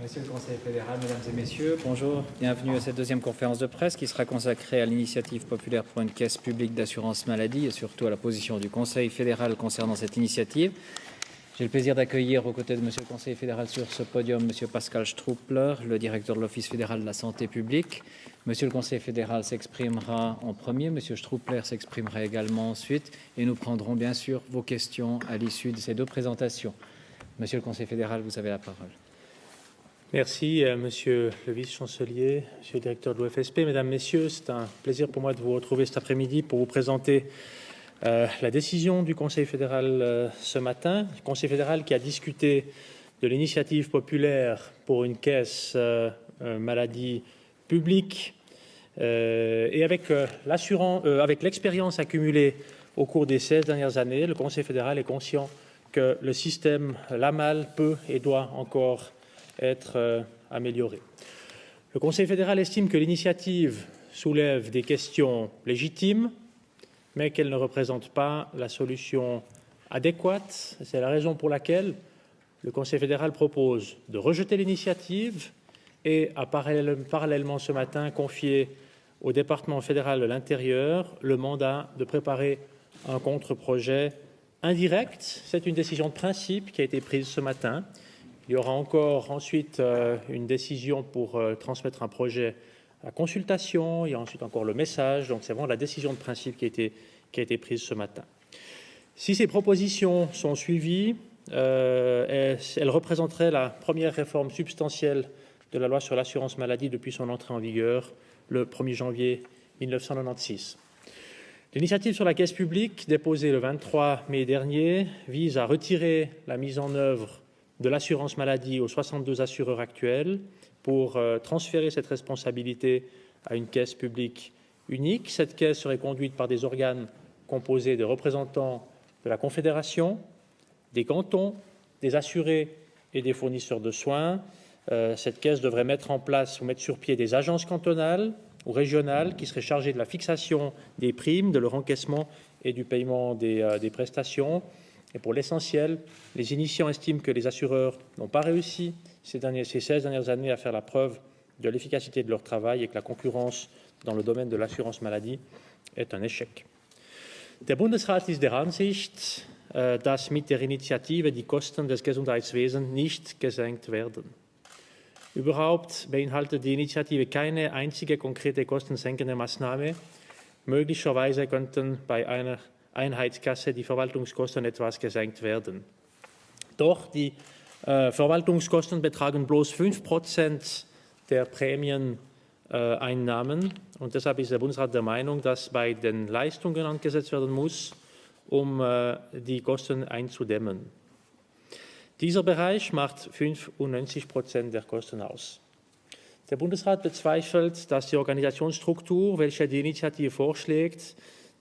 Monsieur le Conseil fédéral, Mesdames et Messieurs, bonjour. Bienvenue à cette deuxième conférence de presse qui sera consacrée à l'initiative populaire pour une caisse publique d'assurance maladie et surtout à la position du Conseil fédéral concernant cette initiative. J'ai le plaisir d'accueillir aux côtés de Monsieur le Conseil fédéral sur ce podium Monsieur Pascal Struppler, le directeur de l'Office fédéral de la santé publique. Monsieur le Conseil fédéral s'exprimera en premier, Monsieur Struppler s'exprimera également ensuite et nous prendrons bien sûr vos questions à l'issue de ces deux présentations. Monsieur le Conseil fédéral, vous avez la parole. Merci, Monsieur le vice-chancelier, Monsieur le directeur de l'OFSP. Mesdames, Messieurs, c'est un plaisir pour moi de vous retrouver cet après-midi pour vous présenter la décision du Conseil fédéral ce matin. Le Conseil fédéral qui a discuté de l'initiative populaire pour une caisse maladie publique et avec l'expérience accumulée au cours des 16 dernières années, le Conseil fédéral est conscient que le système LAMAL peut et doit encore être amélioré. Le Conseil fédéral estime que l'initiative soulève des questions légitimes, mais qu'elle ne représente pas la solution adéquate. C'est la raison pour laquelle le Conseil fédéral propose de rejeter l'initiative et a parallèlement ce matin confié au département fédéral de l'Intérieur le mandat de préparer un contre-projet indirect. C'est une décision de principe qui a été prise ce matin. Il y aura encore ensuite une décision pour transmettre un projet à consultation. Il y a ensuite encore le message. Donc, c'est vraiment la décision de principe qui a été prise ce matin. Si ces propositions sont suivies, elles représenteraient la première réforme substantielle de la loi sur l'assurance maladie depuis son entrée en vigueur le 1er janvier 1996. L'initiative sur la caisse publique, déposée le 23 mai dernier, vise à retirer la mise en œuvre de l'assurance maladie aux 62 assureurs actuels pour transférer cette responsabilité à une caisse publique unique. Cette caisse serait conduite par des organes composés de représentants de la Confédération, des cantons, des assurés et des fournisseurs de soins. Cette caisse devrait mettre en place ou mettre sur pied des agences cantonales ou régionales qui seraient chargées de la fixation des primes, de leur encaissement et du paiement des prestations. Et pour l'essentiel, les initiants estiment que les assureurs n'ont pas réussi ces 16 dernières années à faire la preuve de l'efficacité de leur travail et que la concurrence dans le domaine de l'assurance maladie est un échec. Der Bundesrat ist der Ansicht, dass mit der Initiative die Kosten des Gesundheitswesens nicht gesenkt werden. Überhaupt beinhaltet die Initiative keine einzige konkrete kostensenkende Maßnahme. Möglicherweise könnten bei einer Einheitskasse die Verwaltungskosten etwas gesenkt werden. Doch die Verwaltungskosten betragen bloß 5% der Prämieneinnahmen und deshalb ist der Bundesrat der Meinung, dass bei den Leistungen angesetzt werden muss, um die Kosten einzudämmen. Dieser Bereich macht 95% der Kosten aus. Der Bundesrat bezweifelt, dass die Organisationsstruktur, welche die Initiative vorschlägt,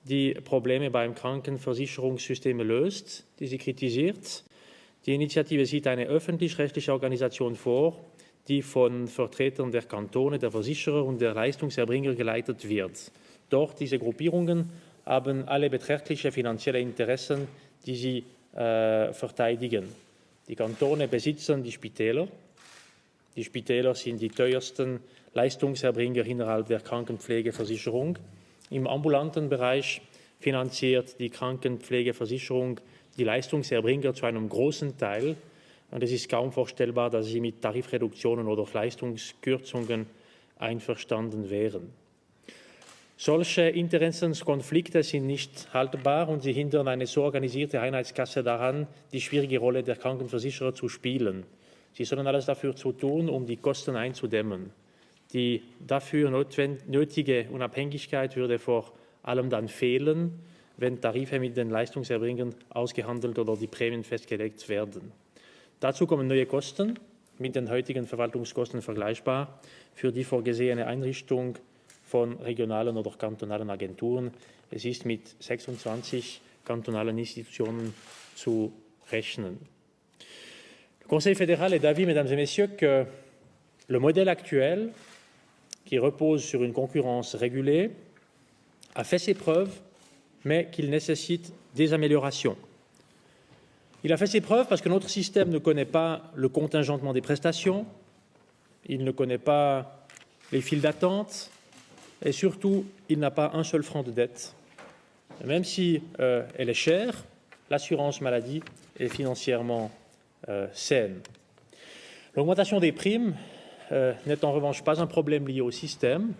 die Probleme beim Krankenversicherungssystem löst, die sie kritisiert. Die Initiative sieht eine öffentlich-rechtliche Organisation vor, die von Vertretern der Kantone, der Versicherer und der Leistungserbringer geleitet wird. Doch diese Gruppierungen haben alle beträchtliche finanzielle Interessen, die sie verteidigen. Die Kantone besitzen die Spitäler. Die Spitäler sind die teuersten Leistungserbringer innerhalb der Krankenpflegeversicherung. Im ambulanten Bereich finanziert die Krankenpflegeversicherung die Leistungserbringer zu einem großen Teil. Und es ist kaum vorstellbar, dass sie mit Tarifreduktionen oder Leistungskürzungen einverstanden wären. Solche Interessenskonflikte sind nicht haltbar und sie hindern eine so organisierte Einheitskasse daran, die schwierige Rolle der Krankenversicherer zu spielen. Sie sollen alles dafür tun, um die Kosten einzudämmen. Die dafür nötige Unabhängigkeit würde vor allem dann fehlen, wenn Tarife mit den Leistungserbringern ausgehandelt oder die Prämien festgelegt werden. Dazu kommen neue Kosten, mit den heutigen Verwaltungskosten vergleichbar, für die vorgesehene Einrichtung von regionalen oder kantonalen Agenturen. Es ist mit 26 kantonalen Institutionen zu rechnen. Le Conseil fédéral est d'avis, Mesdames et Messieurs, que le modèle actuel, qui repose sur une concurrence régulée, a fait ses preuves, mais qu'il nécessite des améliorations. Il a fait ses preuves parce que notre système ne connaît pas le contingentement des prestations, il ne connaît pas les files d'attente et surtout, il n'a pas un seul franc de dette. Même si elle est chère, l'assurance maladie est financièrement saine. L'augmentation des primes n'est en revanche pas un problème lié au système.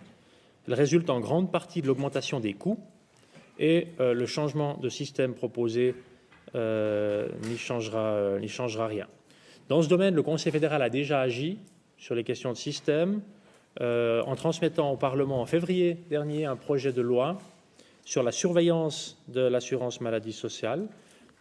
Elle résulte en grande partie de l'augmentation des coûts et le changement de système proposé n'y changera rien. Dans ce domaine, le Conseil fédéral a déjà agi sur les questions de système en transmettant au Parlement en février dernier un projet de loi sur la surveillance de l'assurance maladie sociale.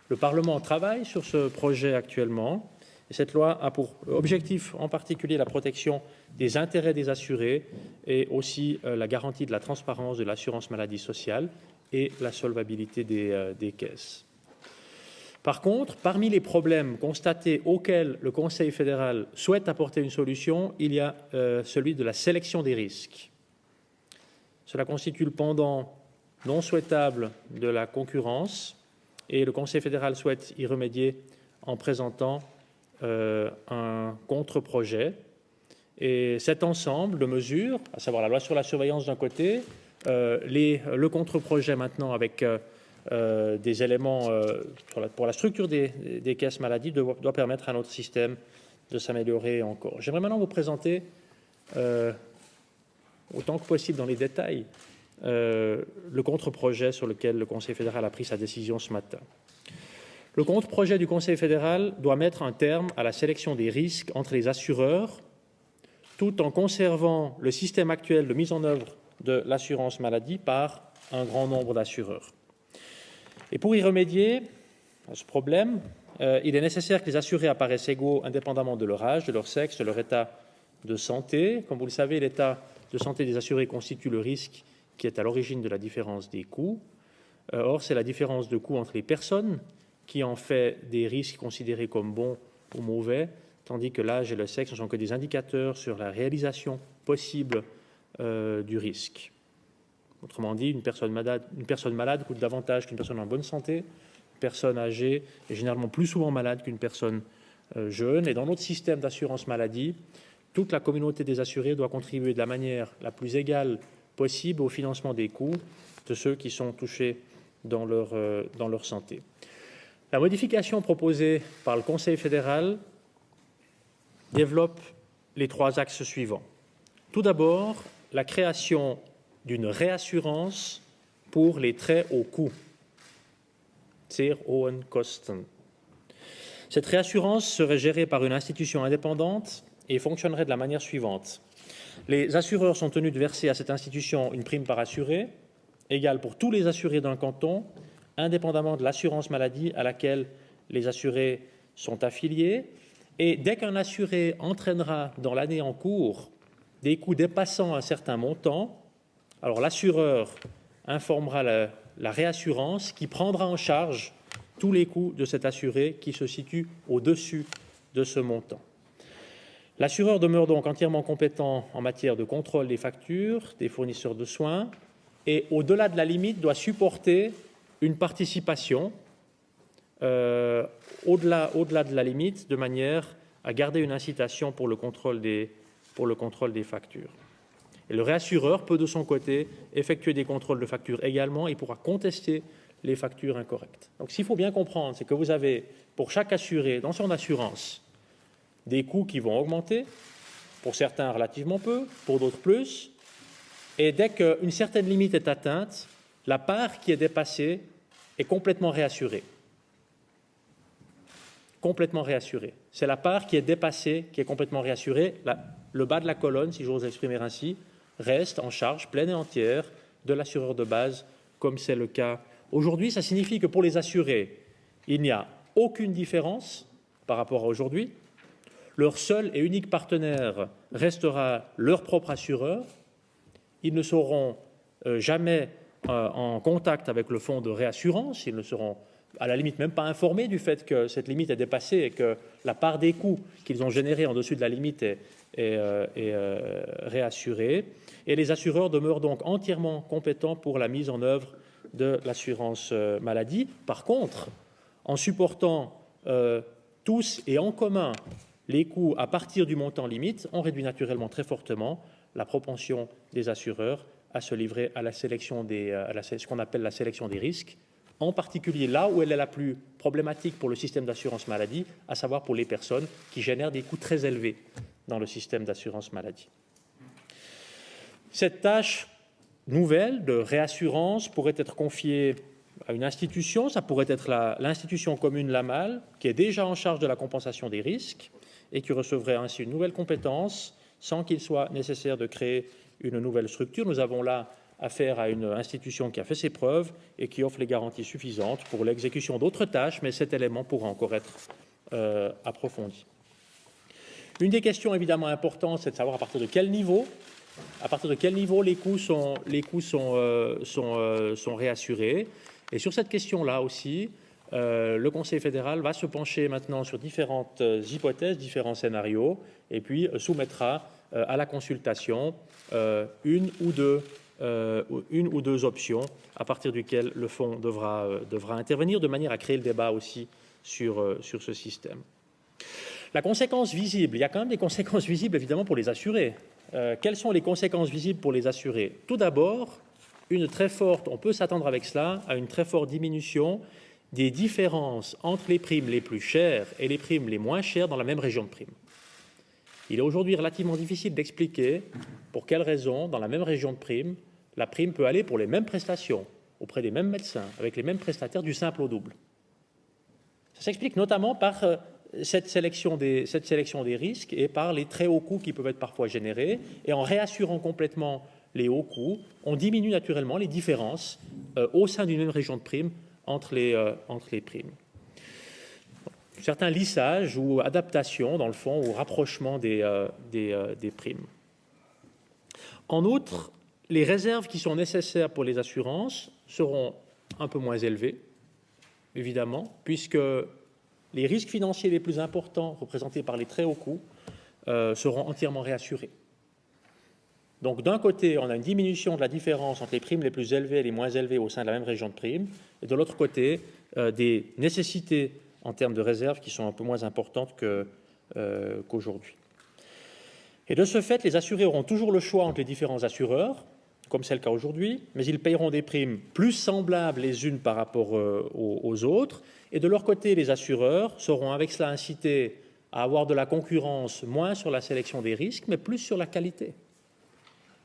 Le Parlement travaille sur ce projet actuellement. Et cette loi a pour objectif en particulier la protection des intérêts des assurés et aussi la garantie de la transparence de l'assurance maladie sociale et la solvabilité des caisses. Par contre, parmi les problèmes constatés auxquels le Conseil fédéral souhaite apporter une solution, il y a celui de la sélection des risques. Cela constitue le pendant non souhaitable de la concurrence et le Conseil fédéral souhaite y remédier en présentant un contre-projet. Et cet ensemble de mesures, à savoir la loi sur la surveillance d'un côté, le contre-projet maintenant avec des éléments pour la structure des caisses maladie doit permettre à notre système de s'améliorer encore. J'aimerais maintenant vous présenter, autant que possible dans les détails, le contre-projet sur lequel le Conseil fédéral a pris sa décision ce matin. Le contre-projet du Conseil fédéral doit mettre un terme à la sélection des risques entre les assureurs, tout en conservant le système actuel de mise en œuvre de l'assurance maladie par un grand nombre d'assureurs. Et pour y remédier à ce problème, il est nécessaire que les assurés apparaissent égaux indépendamment de leur âge, de leur sexe, de leur état de santé. Comme vous le savez, l'état de santé des assurés constitue le risque qui est à l'origine de la différence des coûts. Or, c'est la différence de coûts entre les personnes qui en fait des risques considérés comme bons ou mauvais, tandis que l'âge et le sexe ne sont que des indicateurs sur la réalisation possible du risque. Autrement dit, une personne malade coûte davantage qu'une personne en bonne santé. Une personne âgée est généralement plus souvent malade qu'une personne jeune. Et dans notre système d'assurance maladie, toute la communauté des assurés doit contribuer de la manière la plus égale possible au financement des coûts de ceux qui sont touchés dans leur santé. La modification proposée par le Conseil fédéral développe les trois axes suivants. Tout d'abord, la création d'une réassurance pour les très hauts coûts. Sehr hohen Kosten. Cette réassurance serait gérée par une institution indépendante et fonctionnerait de la manière suivante. Les assureurs sont tenus de verser à cette institution une prime par assuré, égale pour tous les assurés d'un canton, indépendamment de l'assurance maladie à laquelle les assurés sont affiliés. Et dès qu'un assuré entraînera dans l'année en cours des coûts dépassant un certain montant, alors l'assureur informera la réassurance qui prendra en charge tous les coûts de cet assuré qui se situe au-dessus de ce montant. L'assureur demeure donc entièrement compétent en matière de contrôle des factures des fournisseurs de soins et, au-delà de la limite, doit supporter une participation au-delà de la limite, de manière à garder une incitation pour le contrôle des factures. Et le réassureur peut, de son côté, effectuer des contrôles de factures également et pourra contester les factures incorrectes. Donc, ce qu'il faut bien comprendre, c'est que vous avez, pour chaque assuré, dans son assurance, des coûts qui vont augmenter, pour certains relativement peu, pour d'autres plus, et dès qu'une certaine limite est atteinte, la part qui est dépassée est complètement réassurée. Complètement réassurée. C'est la part qui est dépassée qui est complètement réassurée. Le bas de la colonne, si j'ose exprimer ainsi, reste en charge pleine et entière de l'assureur de base, comme c'est le cas aujourd'hui. Ça signifie que pour les assurés, il n'y a aucune différence par rapport à aujourd'hui. Leur seul et unique partenaire restera leur propre assureur. Ils ne seront jamais en contact avec le fonds de réassurance. Ils ne seront à la limite même pas informés du fait que cette limite est dépassée et que la part des coûts qu'ils ont générés en dessus de la limite est réassurée. Et les assureurs demeurent donc entièrement compétents pour la mise en œuvre de l'assurance maladie. Par contre, en supportant tous et en commun les coûts à partir du montant limite ont réduit naturellement très fortement la propension des assureurs à se livrer à la sélection ce qu'on appelle la sélection des risques, en particulier là où elle est la plus problématique pour le système d'assurance maladie, à savoir pour les personnes qui génèrent des coûts très élevés dans le système d'assurance maladie. Cette tâche nouvelle de réassurance pourrait être confiée à une institution, ça pourrait être l'institution commune LAMAL, qui est déjà en charge de la compensation des risques et qui recevrait ainsi une nouvelle compétence sans qu'il soit nécessaire de créer une nouvelle structure. Nous avons là affaire à une institution qui a fait ses preuves et qui offre les garanties suffisantes pour l'exécution d'autres tâches, mais cet élément pourra encore être approfondi. Une des questions évidemment importantes, c'est de savoir à partir de quel niveau les coûts sont réassurés. Et sur cette question-là aussi, le Conseil fédéral va se pencher maintenant sur différentes hypothèses, différents scénarios, et puis soumettra à la consultation une ou deux options à partir duquel le fonds devra intervenir de manière à créer le débat aussi sur ce système. La conséquence visible, il y a quand même des conséquences visibles évidemment pour les assurés. Quelles sont les conséquences visibles pour les assurés? Tout d'abord, on peut s'attendre avec cela à une très forte diminution des différences entre les primes les plus chères et les primes les moins chères dans la même région de prime. Il est aujourd'hui relativement difficile d'expliquer pour quelles raisons, dans la même région de prime, la prime peut aller pour les mêmes prestations, auprès des mêmes médecins, avec les mêmes prestataires, du simple au double. Ça s'explique notamment par cette sélection des risques et par les très hauts coûts qui peuvent être parfois générés. Et en réassurant complètement les hauts coûts, on diminue naturellement les différences au sein d'une même région de prime entre les primes. Certains lissages ou adaptations, dans le fond, ou rapprochement des primes. En outre, les réserves qui sont nécessaires pour les assurances seront un peu moins élevées, évidemment, puisque les risques financiers les plus importants, représentés par les très hauts coûts, seront entièrement réassurés. Donc, d'un côté, on a une diminution de la différence entre les primes les plus élevées et les moins élevées au sein de la même région de primes, et de l'autre côté, des nécessités en termes de réserves qui sont un peu moins importantes qu'aujourd'hui. Et de ce fait, les assurés auront toujours le choix entre les différents assureurs, comme c'est le cas aujourd'hui, mais ils paieront des primes plus semblables les unes par rapport aux autres. Et de leur côté, les assureurs seront avec cela incités à avoir de la concurrence, moins sur la sélection des risques, mais plus sur la qualité.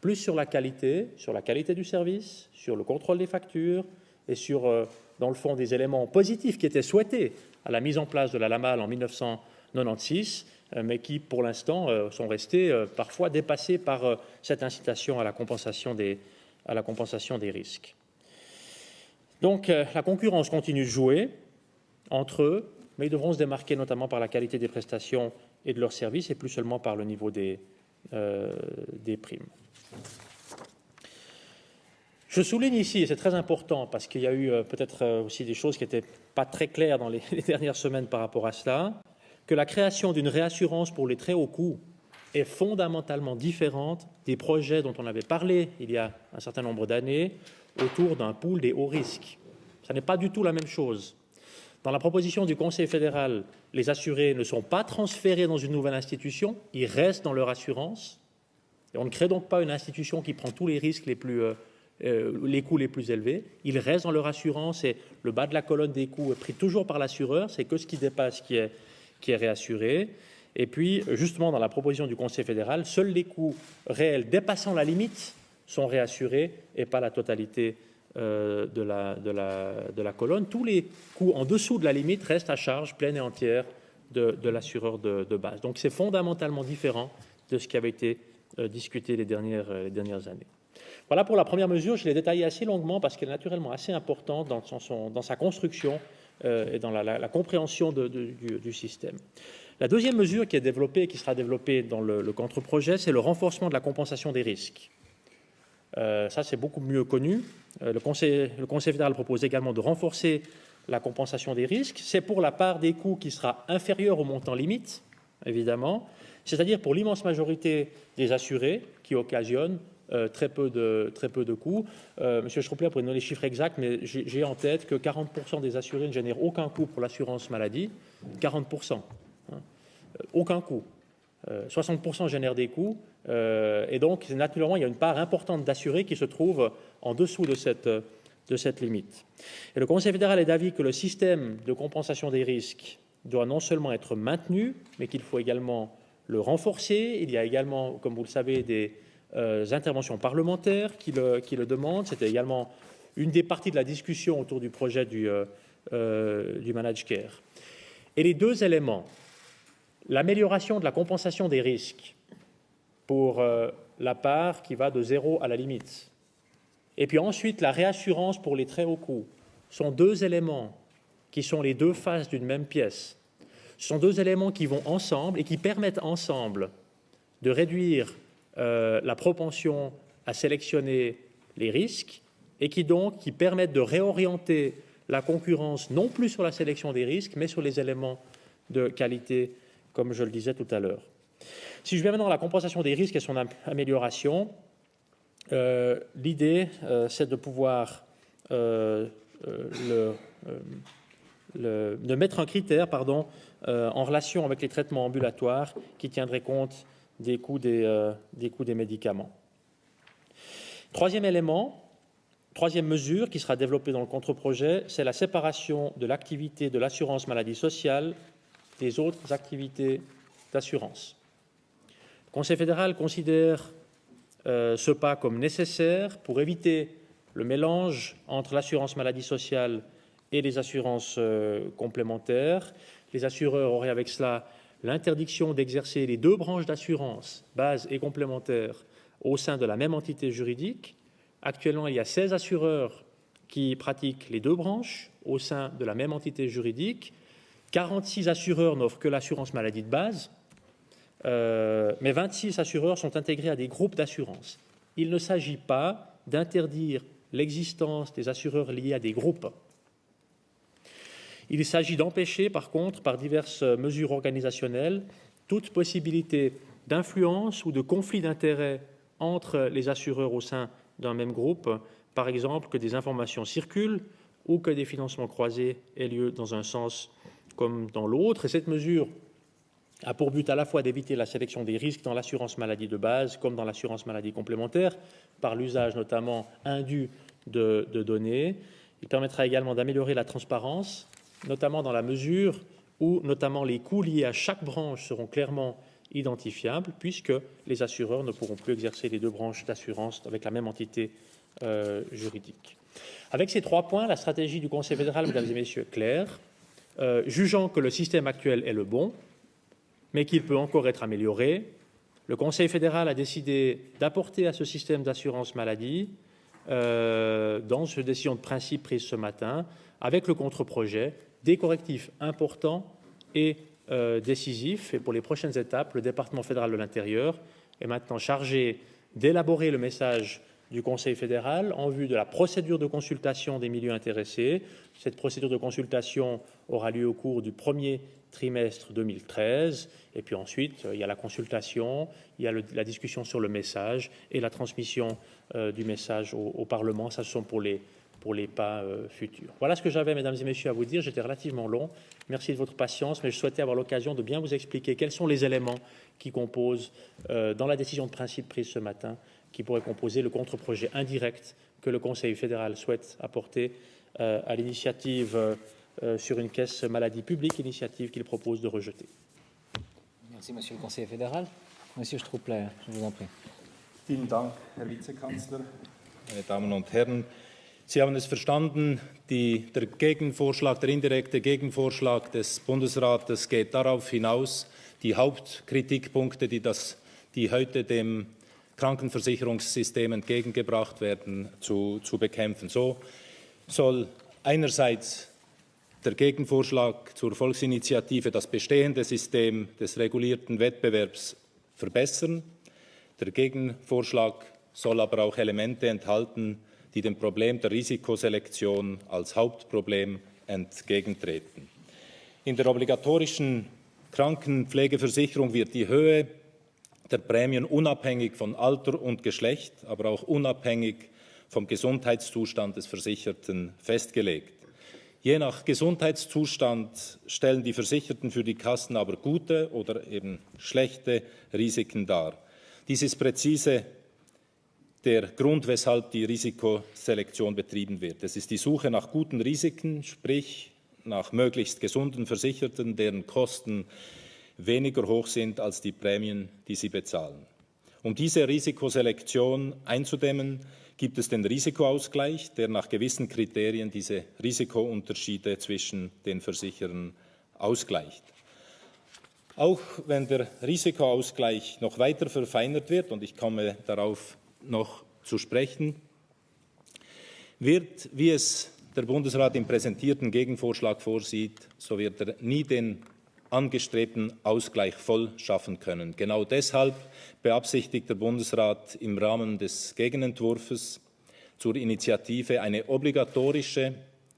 Plus sur la qualité du service, sur le contrôle des factures et sur, dans le fond, des éléments positifs qui étaient souhaités à la mise en place de la LAMAL en 1996, mais qui, pour l'instant, sont restés parfois dépassés par cette incitation à la compensation des risques. Donc, la concurrence continue de jouer entre eux, mais ils devront se démarquer notamment par la qualité des prestations et de leurs services, et plus seulement par le niveau des primes. Je souligne ici, et c'est très important, parce qu'il y a eu peut-être aussi des choses qui n'étaient pas très claires dans les dernières semaines par rapport à cela, que la création d'une réassurance pour les très hauts coûts est fondamentalement différente des projets dont on avait parlé il y a un certain nombre d'années autour d'un pool des hauts risques. Ce n'est pas du tout la même chose. Dans la proposition du Conseil fédéral, les assurés ne sont pas transférés dans une nouvelle institution, ils restent dans leur assurance. Et on ne crée donc pas une institution qui prend tous les risques les coûts les plus élevés. Ils restent dans leur assurance et le bas de la colonne des coûts est pris toujours par l'assureur. C'est que ce qui dépasse qui est réassuré. Et puis, justement, dans la proposition du Conseil fédéral, seuls les coûts réels dépassant la limite sont réassurés et pas la totalité de la colonne. Tous les coûts en dessous de la limite restent à charge pleine et entière de l'assureur de base. Donc, c'est fondamentalement différent de ce qui avait été discuté les dernières années. Voilà pour la première mesure. Je l'ai détaillée assez longuement parce qu'elle est naturellement assez importante dans sa construction et dans la compréhension du système. La deuxième mesure qui est développée et qui sera développée dans le contre-projet, c'est le renforcement de la compensation des risques. Ça, c'est beaucoup mieux connu. Le Conseil fédéral propose également de renforcer la compensation des risques. C'est pour la part des coûts qui sera inférieure au montant limite, évidemment, c'est-à-dire pour l'immense majorité des assurés qui occasionnent très peu de coûts. Monsieur Schruppler pourrait nous donner les chiffres exacts, mais j'ai en tête que 40% des assurés ne génèrent aucun coût pour l'assurance maladie. 40%. aucun coût. 60% génèrent des coûts, et donc naturellement il y a une part importante d'assurés qui se trouve en dessous de cette limite. Et le Conseil fédéral est d'avis que le système de compensation des risques doit non seulement être maintenu, mais qu'il faut également le renforcer. Il y a également, comme vous le savez, des interventions parlementaires qui le demandent. C'était également une des parties de la discussion autour du projet du Managed Care. Et les deux éléments, l'amélioration de la compensation des risques pour la part qui va de 0 à la limite, et puis ensuite la réassurance pour les très hauts coûts, sont deux éléments qui sont les deux faces d'une même pièce. Ce sont deux éléments qui vont ensemble et qui permettent ensemble de réduire la propension à sélectionner les risques et qui permettent de réorienter la concurrence non plus sur la sélection des risques, mais sur les éléments de qualité, comme je le disais tout à l'heure. Si je viens maintenant à la compensation des risques et son amélioration, l'idée, c'est de pouvoir de mettre un critère en relation avec les traitements ambulatoires qui tiendrait compte des coûts des médicaments. Troisième élément, troisième mesure qui sera développée dans le contre-projet, c'est la séparation de l'activité de l'assurance maladie sociale des autres activités d'assurance. Le Conseil fédéral considère ce pas comme nécessaire pour éviter le mélange entre l'assurance maladie sociale et les assurances complémentaires. Les assureurs auraient avec cela l'interdiction d'exercer les deux branches d'assurance, base et complémentaire, au sein de la même entité juridique. Actuellement, il y a 16 assureurs qui pratiquent les deux branches au sein de la même entité juridique. 46 assureurs n'offrent que l'assurance maladie de base, mais 26 assureurs sont intégrés à des groupes d'assurance. Il ne s'agit pas d'interdire l'existence des assureurs liés à des groupes. Il s'agit d'empêcher, par contre, par diverses mesures organisationnelles, toute possibilité d'influence ou de conflit d'intérêts entre les assureurs au sein d'un même groupe, par exemple que des informations circulent ou que des financements croisés aient lieu dans un sens comme dans l'autre. Et cette mesure a pour but à la fois d'éviter la sélection des risques dans l'assurance maladie de base comme dans l'assurance maladie complémentaire, par l'usage notamment indu de données. Il permettra également d'améliorer la transparence, notamment dans la mesure où notamment les coûts liés à chaque branche seront clairement identifiables, puisque les assureurs ne pourront plus exercer les deux branches d'assurance avec la même entité juridique. Avec ces trois points, la stratégie du Conseil fédéral, mesdames et messieurs, est claire. Jugeant que le système actuel est le bon, mais qu'il peut encore être amélioré, le Conseil fédéral a décidé d'apporter à ce système d'assurance maladie, dans cette décision de principe prise ce matin, avec le contre-projet, des correctifs importants et décisifs. Et pour les prochaines étapes, le département fédéral de l'Intérieur est maintenant chargé d'élaborer le message du Conseil fédéral en vue de la procédure de consultation des milieux intéressés. Cette procédure de consultation aura lieu au cours du premier trimestre 2013. Et puis ensuite, il y a la consultation, il y a la discussion sur le message et la transmission du message au Parlement. Ça, ce sont pour les pas futurs. Voilà ce que j'avais, mesdames et messieurs, à vous dire. J'étais relativement long. Merci de votre patience, mais je souhaitais avoir l'occasion de bien vous expliquer quels sont les éléments qui composent, dans la décision de principe prise ce matin, qui pourrait composer le contre-projet indirect que le Conseil fédéral souhaite apporter à l'initiative sur une caisse maladie publique, initiative qu'il propose de rejeter. Merci, Monsieur le Conseiller fédéral. Monsieur Struppler, je vous en prie. Vielen Dank, Herr Vizekanzler. Meine Damen und Herren, Sie haben es verstanden, der Gegenvorschlag, der indirekte Gegenvorschlag des Bundesrates geht darauf hinaus, die Hauptkritikpunkte, die heute dem Krankenversicherungssystem entgegengebracht werden, zu bekämpfen. So soll einerseits der Gegenvorschlag zur Volksinitiative das bestehende System des regulierten Wettbewerbs verbessern. Der Gegenvorschlag soll aber auch Elemente enthalten, die dem Problem der Risikoselektion als Hauptproblem entgegentreten. In der obligatorischen Krankenpflegeversicherung wird die Höhe der Prämien unabhängig von Alter und Geschlecht, aber auch unabhängig vom Gesundheitszustand des Versicherten festgelegt. Je nach Gesundheitszustand stellen die Versicherten für die Kassen aber gute oder eben schlechte Risiken dar. Dies ist präzise der Grund, weshalb die Risikoselektion betrieben wird. Es ist die Suche nach guten Risiken, sprich nach möglichst gesunden Versicherten, deren Kosten weniger hoch sind als die Prämien, die sie bezahlen. Um diese Risikoselektion einzudämmen, gibt es den Risikoausgleich, der nach gewissen Kriterien diese Risikounterschiede zwischen den Versicherern ausgleicht. Auch wenn der Risikoausgleich noch weiter verfeinert wird, und ich komme darauf noch zu sprechen, wird, wie es der Bundesrat im präsentierten Gegenvorschlag vorsieht, so wird er nie den angestrebten Ausgleich voll schaffen können. Genau deshalb beabsichtigt der Bundesrat im Rahmen des Gegenentwurfs zur Initiative eine obligatorische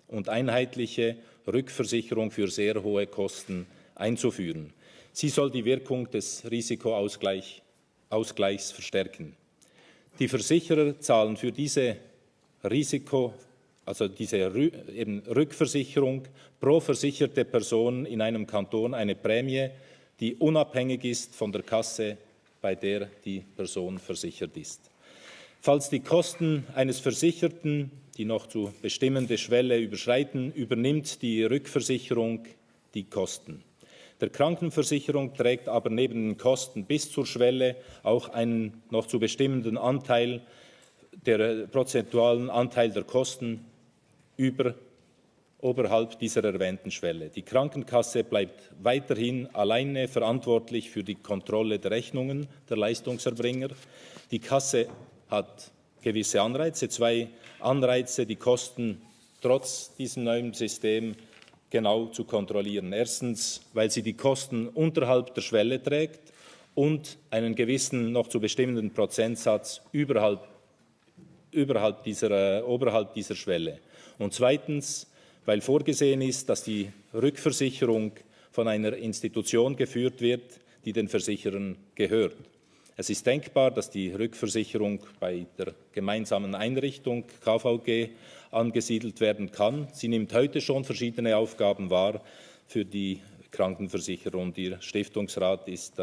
und einheitliche Rückversicherung für sehr hohe Kosten einzuführen. Sie soll die Wirkung des Risikoausgleichs verstärken. Die Versicherer zahlen für diese Rückversicherung pro versicherte Person in einem Kanton eine Prämie, die unabhängig ist von der Kasse, bei der die Person versichert ist. Falls die Kosten eines Versicherten die noch zu bestimmende Schwelle überschreiten, übernimmt die Rückversicherung die Kosten. Der Krankenversicherung trägt aber neben den Kosten bis zur Schwelle auch einen noch zu bestimmenden Anteil, der prozentualen Anteil der Kosten oberhalb dieser erwähnten Schwelle. Die Krankenkasse bleibt weiterhin alleine verantwortlich für die Kontrolle der Rechnungen der Leistungserbringer. Die Kasse hat gewisse Anreize, 2 Anreize, die Kosten trotz diesem neuen System genau zu kontrollieren. Erstens, weil sie die Kosten unterhalb der Schwelle trägt und einen gewissen noch zu bestimmenden Prozentsatz oberhalb dieser Schwelle. Und zweitens, weil vorgesehen ist, dass die Rückversicherung von einer Institution geführt wird, die den Versicherern gehört. Es ist denkbar, dass die Rückversicherung bei der gemeinsamen Einrichtung KVG angesiedelt werden kann. Sie nimmt heute schon verschiedene Aufgaben wahr für die Krankenversicherung. Der Stiftungsrat ist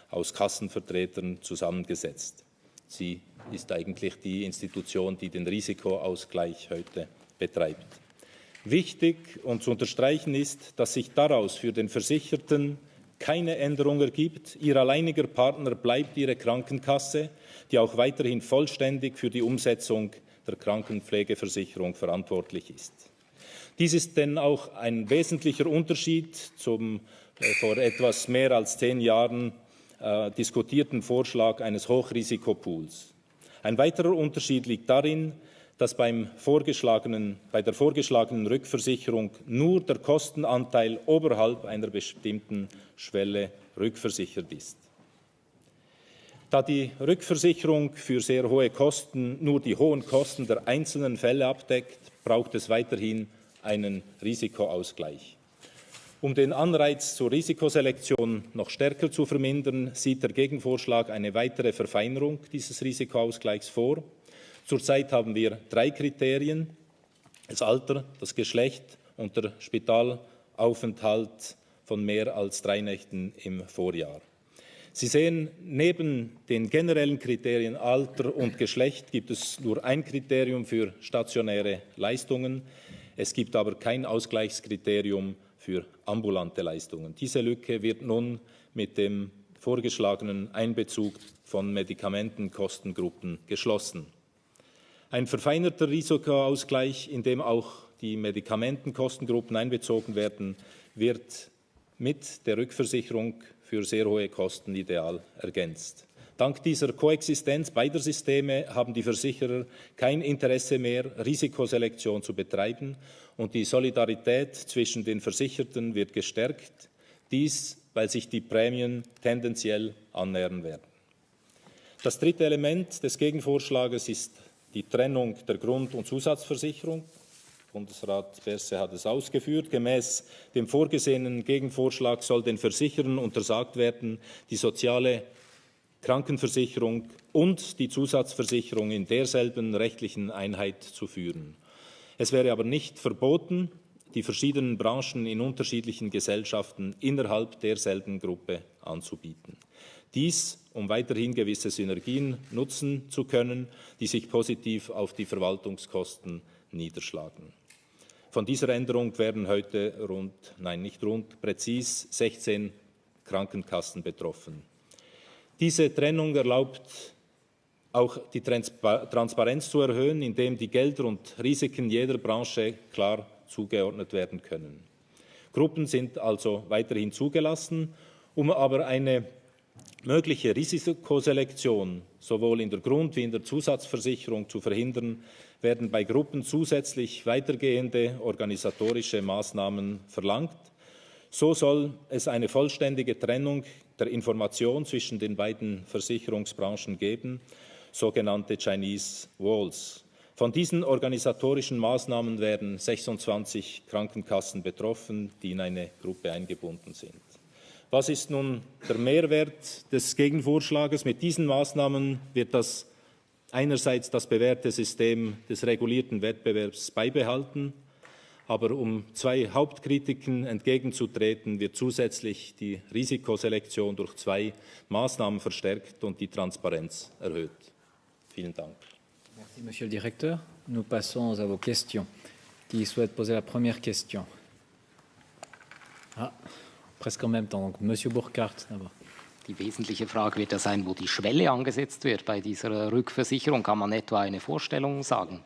aus Kassenvertretern zusammengesetzt. Sie ist eigentlich die Institution, die den Risikoausgleich heute betreibt. Wichtig und zu unterstreichen ist, dass sich daraus für den Versicherten keine Änderung ergibt. Ihr alleiniger Partner bleibt Ihre Krankenkasse, die auch weiterhin vollständig für die Umsetzung der Krankenpflegeversicherung verantwortlich ist. Dies ist denn auch ein wesentlicher Unterschied zum vor etwas mehr als 10 Jahren diskutierten Vorschlag eines Hochrisikopools. Ein weiterer Unterschied liegt darin, dass bei der vorgeschlagenen Rückversicherung nur der Kostenanteil oberhalb einer bestimmten Schwelle rückversichert ist. Da die Rückversicherung für sehr hohe Kosten nur die hohen Kosten der einzelnen Fälle abdeckt, braucht es weiterhin einen Risikoausgleich. Um den Anreiz zur Risikoselektion noch stärker zu vermindern, sieht der Gegenvorschlag eine weitere Verfeinerung dieses Risikoausgleichs vor. Zurzeit haben wir 3 Kriterien: das Alter, das Geschlecht und der Spitalaufenthalt von mehr als 3 Nächten im Vorjahr. Sie sehen, neben den generellen Kriterien Alter und Geschlecht gibt es nur ein Kriterium für stationäre Leistungen. Es gibt aber kein Ausgleichskriterium für ambulante Leistungen. Diese Lücke wird nun mit dem vorgeschlagenen Einbezug von Medikamentenkostengruppen geschlossen. Ein verfeinerter Risikoausgleich, in dem auch die Medikamentenkostengruppen einbezogen werden, wird mit der Rückversicherung für sehr hohe Kosten ideal ergänzt. Dank dieser Koexistenz beider Systeme haben die Versicherer kein Interesse mehr, Risikoselektion zu betreiben, und die Solidarität zwischen den Versicherten wird gestärkt. Dies, weil sich die Prämien tendenziell annähern werden. Das dritte Element des Gegenvorschlages ist die Trennung der Grund- und Zusatzversicherung. Bundesrat Berse hat es ausgeführt. Gemäß dem vorgesehenen Gegenvorschlag soll den Versicherern untersagt werden, die soziale Krankenversicherung und die Zusatzversicherung in derselben rechtlichen Einheit zu führen. Es wäre aber nicht verboten, die verschiedenen Branchen in unterschiedlichen Gesellschaften innerhalb derselben Gruppe anzubieten. Dies, um weiterhin gewisse Synergien nutzen zu können, die sich positiv auf die Verwaltungskosten niederschlagen. Von dieser Änderung werden heute präzis 16 Krankenkassen betroffen. Diese Trennung erlaubt auch die Transparenz zu erhöhen, indem die Gelder und Risiken jeder Branche klar zugeordnet werden können. Gruppen sind also weiterhin zugelassen, um aber eine mögliche Risikoselektion sowohl in der Grund- wie in der Zusatzversicherung zu verhindern, werden bei Gruppen zusätzlich weitergehende organisatorische Maßnahmen verlangt. So soll es eine vollständige Trennung der Information zwischen den beiden Versicherungsbranchen geben, sogenannte Chinese Walls. Von diesen organisatorischen Maßnahmen werden 26 Krankenkassen betroffen, die in eine Gruppe eingebunden sind. Was ist nun der Mehrwert des Gegenvorschlages? Mit diesen Maßnahmen wird einerseits das bewährte System des regulierten Wettbewerbs beibehalten, aber um zwei Hauptkritiken entgegenzutreten, wird zusätzlich die Risikoselektion durch zwei Maßnahmen verstärkt und die Transparenz erhöht. Vielen Dank. Merci, Monsieur le Directeur. Nous passons à vos questions. Qui souhaite poser la première question? Ah, presque en même temps. Donc, Monsieur Burkhardt d'abord. Die wesentliche Frage wird ja sein, wo die Schwelle angesetzt wird bei dieser Rückversicherung. Kann man etwa eine Vorstellung sagen?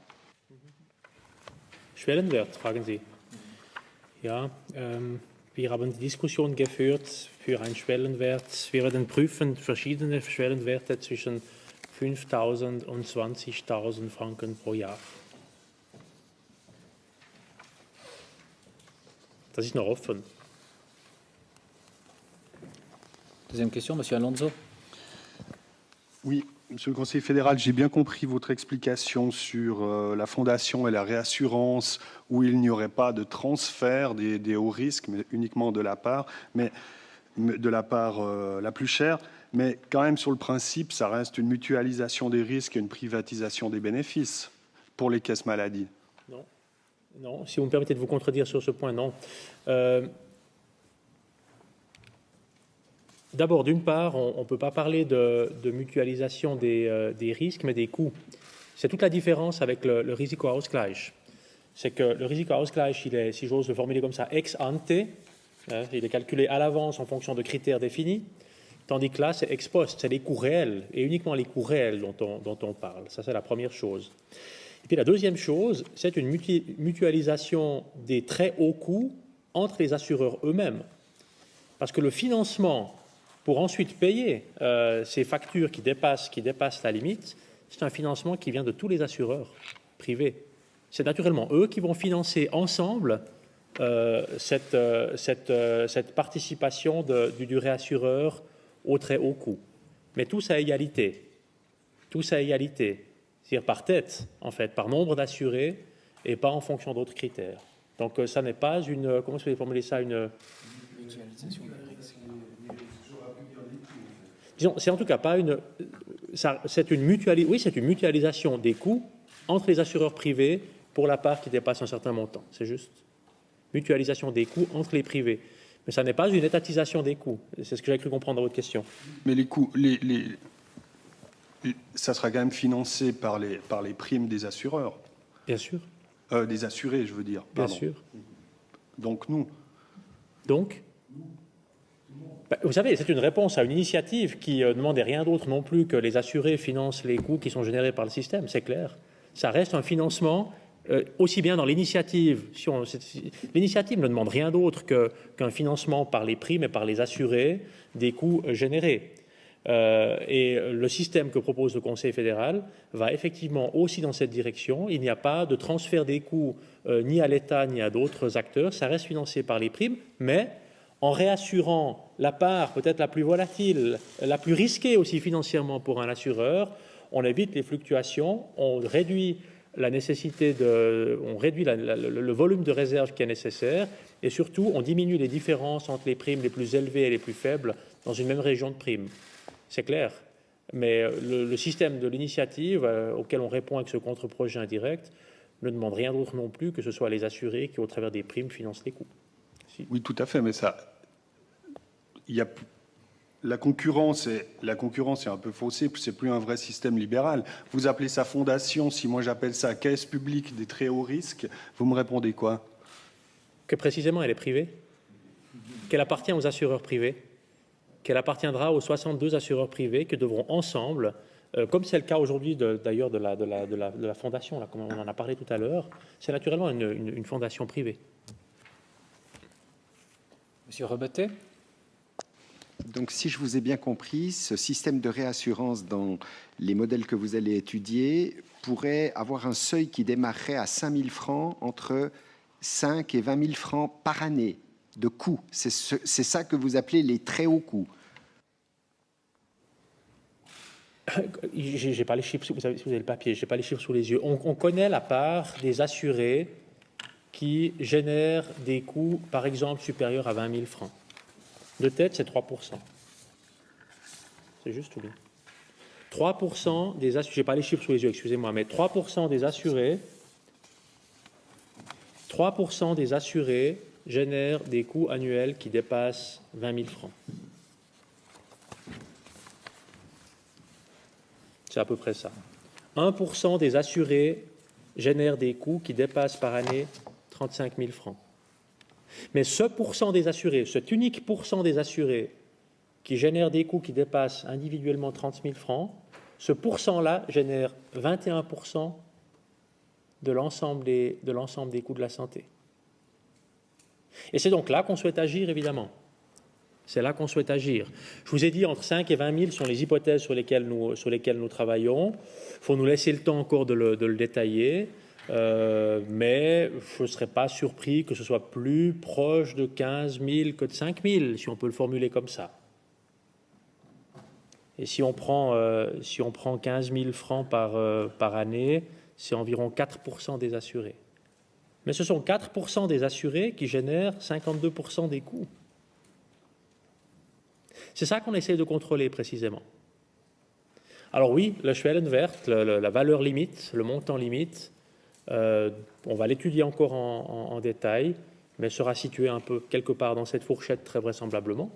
Schwellenwert, fragen Sie. Ja, wir haben die Diskussion geführt für einen Schwellenwert. Wir werden prüfen verschiedene Schwellenwerte zwischen 5.000 und 20.000 Franken pro Jahr. Das ist noch offen. Deuxième question, Monsieur Alonso. Oui, Monsieur le Conseiller fédéral, j'ai bien compris votre explication sur la fondation et la réassurance, où il n'y aurait pas de transfert des hauts risques, mais uniquement de la part la plus chère. Mais quand même, sur le principe, ça reste une mutualisation des risques et une privatisation des bénéfices pour les caisses maladie. Non, si vous me permettez de vous contredire sur ce point, non. D'abord, d'une part, on ne peut pas parler de mutualisation des risques, mais des coûts. C'est toute la différence avec le Risikoausgleich. C'est que le Risikoausgleich, il est, si j'ose le formuler comme ça, ex ante. Il est calculé à l'avance en fonction de critères définis. Tandis que là, c'est ex post, c'est les coûts réels, et uniquement les coûts réels dont on parle. Ça, c'est la première chose. Et puis la deuxième chose, c'est une mutualisation des très hauts coûts entre les assureurs eux-mêmes. Parce que le financement, pour ensuite payer ces factures qui dépassent la limite, c'est un financement qui vient de tous les assureurs privés. C'est naturellement eux qui vont financer ensemble cette participation du réassureur au très haut coût. Mais tous à égalité. Tous à égalité. C'est-à-dire par tête, en fait, par nombre d'assurés et pas en fonction d'autres critères. Donc ça n'est pas une... Comment est-ce que vous formulez ça? Une mutualisation des risques. Disons, c'est en tout cas pas une... C'est une mutualisation des coûts entre les assureurs privés pour la part qui dépasse un certain montant. C'est juste. Mutualisation des coûts entre les privés. Mais ça n'est pas une étatisation des coûts. C'est ce que j'ai cru comprendre dans votre question. Mais les coûts, ça sera quand même financé par les primes des assureurs. Bien sûr. Des assurés, je veux dire. Bien Pardon. sûr. Donc nous. Donc vous savez, c'est une réponse à une initiative qui ne demandait rien d'autre non plus que les assurés financent les coûts qui sont générés par le système, c'est clair. Ça reste un financement, aussi bien dans l'initiative. L'initiative ne demande rien d'autre qu'un financement par les primes et par les assurés des coûts générés. Et le système que propose le Conseil fédéral va effectivement aussi dans cette direction. Il n'y a pas de transfert des coûts ni à l'État ni à d'autres acteurs. Ça reste financé par les primes, mais en réassurant la part peut-être la plus volatile, la plus risquée aussi financièrement pour un assureur, on évite les fluctuations, on réduit la nécessité on réduit le volume de réserve qui est nécessaire et surtout on diminue les différences entre les primes les plus élevées et les plus faibles dans une même région de primes. C'est clair. Mais le système de l'initiative auquel on répond avec ce contre-projet indirect ne demande rien d'autre non plus que ce soit les assurés qui, au travers des primes, financent les coûts. Si. Oui, tout à fait, mais la concurrence est un peu faussée, c'est plus un vrai système libéral. Vous appelez ça fondation, si moi j'appelle ça caisse publique des très hauts risques, vous me répondez quoi? Que précisément elle est privée, qu'elle appartient aux assureurs privés, qu'elle appartiendra aux 62 assureurs privés qui devront ensemble, comme c'est le cas aujourd'hui d'ailleurs de la fondation, là, comme on en a parlé tout à l'heure, c'est naturellement une fondation privée. Monsieur Rebatté. Donc, si je vous ai bien compris, ce système de réassurance dans les modèles que vous allez étudier pourrait avoir un seuil qui démarrerait à 5 000 francs, entre 5 et 20 000 francs par année de coûts. C'est ça que vous appelez les très hauts coûts. J'ai pas les chiffres, vous avez le papier, j'ai pas les chiffres sous les yeux. On connaît la part des assurés qui génèrent des coûts, par exemple, supérieurs à 20 000 francs. De tête, c'est 3%. C'est juste tout bien. 3% des assurés, je n'ai pas les chiffres sous les yeux, excusez-moi, mais 3% des assurés génèrent des coûts annuels qui dépassent 20 000 francs. C'est à peu près ça. 1% des assurés génèrent des coûts qui dépassent par année 35 000 francs. Mais ce pourcent des assurés, cet unique pourcent des assurés qui génèrent des coûts qui dépassent individuellement 30 000 francs, ce pourcent-là génère 21% de l'ensemble des coûts de la santé. Et c'est donc là qu'on souhaite agir, évidemment. C'est là qu'on souhaite agir. Je vous ai dit, entre 5 et 20 000 sont les hypothèses sur lesquelles nous travaillons. Il faut nous laisser le temps encore de le détailler. Mais je ne serais pas surpris que ce soit plus proche de 15 000 que de 5 000, si on peut le formuler comme ça. Et si on prend 15 000 francs par année, c'est environ 4% des assurés. Mais ce sont 4% des assurés qui génèrent 52% des coûts. C'est ça qu'on essaie de contrôler précisément. Alors oui, le Schwellenwert, la valeur limite, le montant limite, on va l'étudier encore en détail, mais sera situé un peu quelque part dans cette fourchette très vraisemblablement.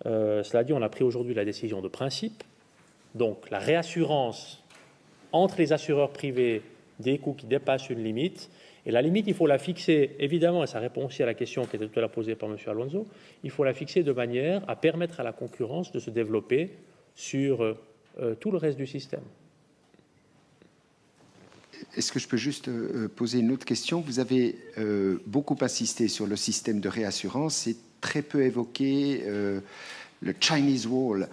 Cela dit, on a pris aujourd'hui la décision de principe. Donc la réassurance entre les assureurs privés des coûts qui dépassent une limite. Et la limite, il faut la fixer, évidemment, et ça répond aussi à la question qui était tout à l'heure posée par M. Alonso, il faut la fixer de manière à permettre à la concurrence de se développer sur tout le reste du système. Est-ce que je peux juste poser une autre question? Vous avez beaucoup insisté sur le système de réassurance et très peu évoqué le Chinese Wall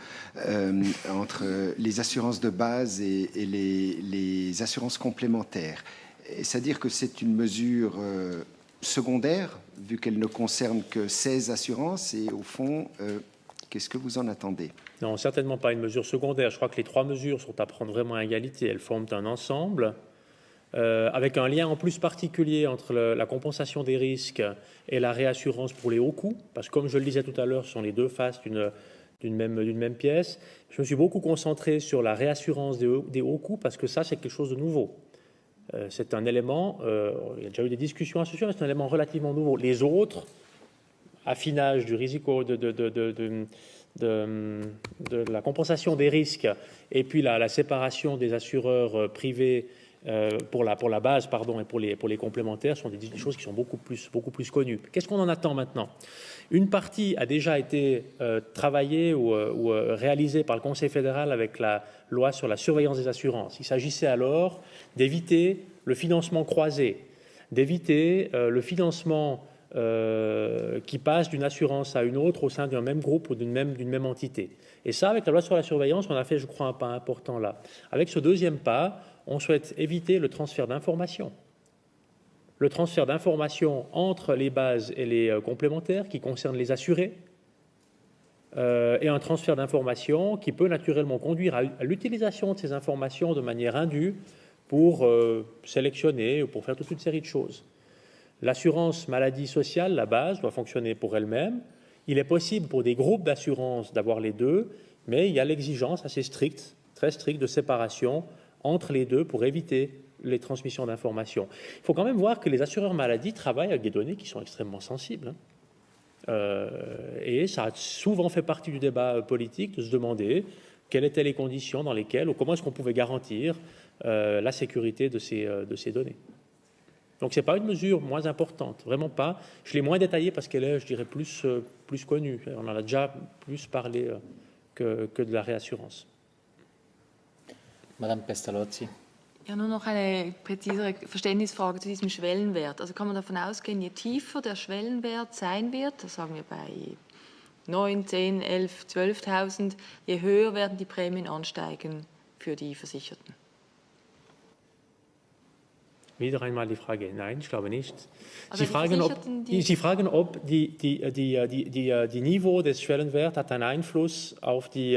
entre les assurances de base et les assurances complémentaires. C'est-à-dire que c'est une mesure secondaire, vu qu'elle ne concerne que 16 assurances, et au fond, qu'est-ce que vous en attendez? Non, certainement pas une mesure secondaire. Je crois que les trois mesures sont à prendre vraiment à égalité. Elles forment un ensemble, avec un lien en plus particulier entre la compensation des risques et la réassurance pour les hauts coûts, parce que comme je le disais tout à l'heure, ce sont les deux faces d'une même pièce. Je me suis beaucoup concentré sur la réassurance des hauts coûts, parce que ça, c'est quelque chose de nouveau. C'est un élément, il y a déjà eu des discussions à ce sujet, mais c'est un élément relativement nouveau. Les autres, affinage du risiko, de la compensation des risques, et puis la séparation des assureurs privés pour la base, et pour les complémentaires, sont des choses qui sont beaucoup plus connues. Qu'est-ce qu'on en attend maintenant? Une partie a déjà été travaillée ou réalisée par le Conseil fédéral avec la loi sur la surveillance des assurances. Il s'agissait alors d'éviter le financement croisé, d'éviter le financement qui passe d'une assurance à une autre au sein d'un même groupe ou d'une même entité. Et ça, avec la loi sur la surveillance, on a fait, je crois, un pas important là. Avec ce deuxième pas, on souhaite éviter le transfert d'informations. Le transfert d'informations entre les bases et les complémentaires qui concernent les assurés, et un transfert d'informations qui peut naturellement conduire à l'utilisation de ces informations de manière indue pour sélectionner ou pour faire toute une série de choses. L'assurance maladie sociale, la base, doit fonctionner pour elle-même. Il est possible pour des groupes d'assurance d'avoir les deux, mais il y a l'exigence assez stricte, très stricte, de séparation entre les deux pour éviter les transmissions d'informations. Il faut quand même voir que les assureurs maladie travaillent avec des données qui sont extrêmement sensibles. Et ça a souvent fait partie du débat politique de se demander quelles étaient les conditions dans lesquelles, ou comment est-ce qu'on pouvait garantir la sécurité de ces données. Donc ce n'est pas une mesure moins importante, vraiment pas. Je l'ai moins détaillée parce qu'elle est, je dirais, plus connue. On en a déjà plus parlé que de la réassurance. Madame Pestalozzi. Ja, nur noch eine präzisere Verständnisfrage zu diesem Schwellenwert. Also kann man davon ausgehen, je tiefer der Schwellenwert sein wird, das sagen wir bei 9, 10, 11, 12.000, je höher werden die Prämien ansteigen für die Versicherten? Wieder einmal die Frage. Nein, ich glaube nicht. Also Sie fragen, ob die Niveau des Schwellenwerts hat einen Einfluss auf die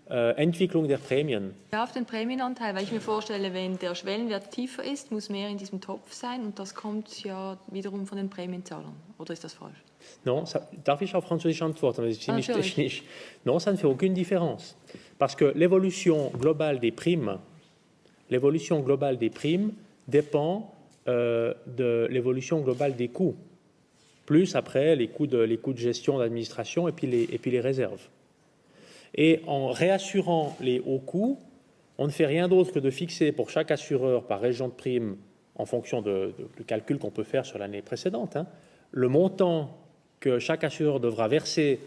Entwicklung der Prämien. Ja, auf den Prämienanteil, weil ich mir vorstelle, wenn der Schwellenwert tiefer ist, muss mehr in diesem Topf sein und das kommt ja wiederum von den Prämienzahlern. Oder ist das falsch? Non, darf ich auf Französisch antworten? Das ist ziemlich technisch. Non, ça ne fait aucune différence. Parce que l'évolution globale des primes dépend de l'évolution globale des coûts. Plus après les coûts de gestion, d'administration et puis les réserves. Et en réassurant les hauts coûts, on ne fait rien d'autre que de fixer pour chaque assureur par région de prime, en fonction du calcul qu'on peut faire sur l'année précédente, le montant que chaque assureur devra verser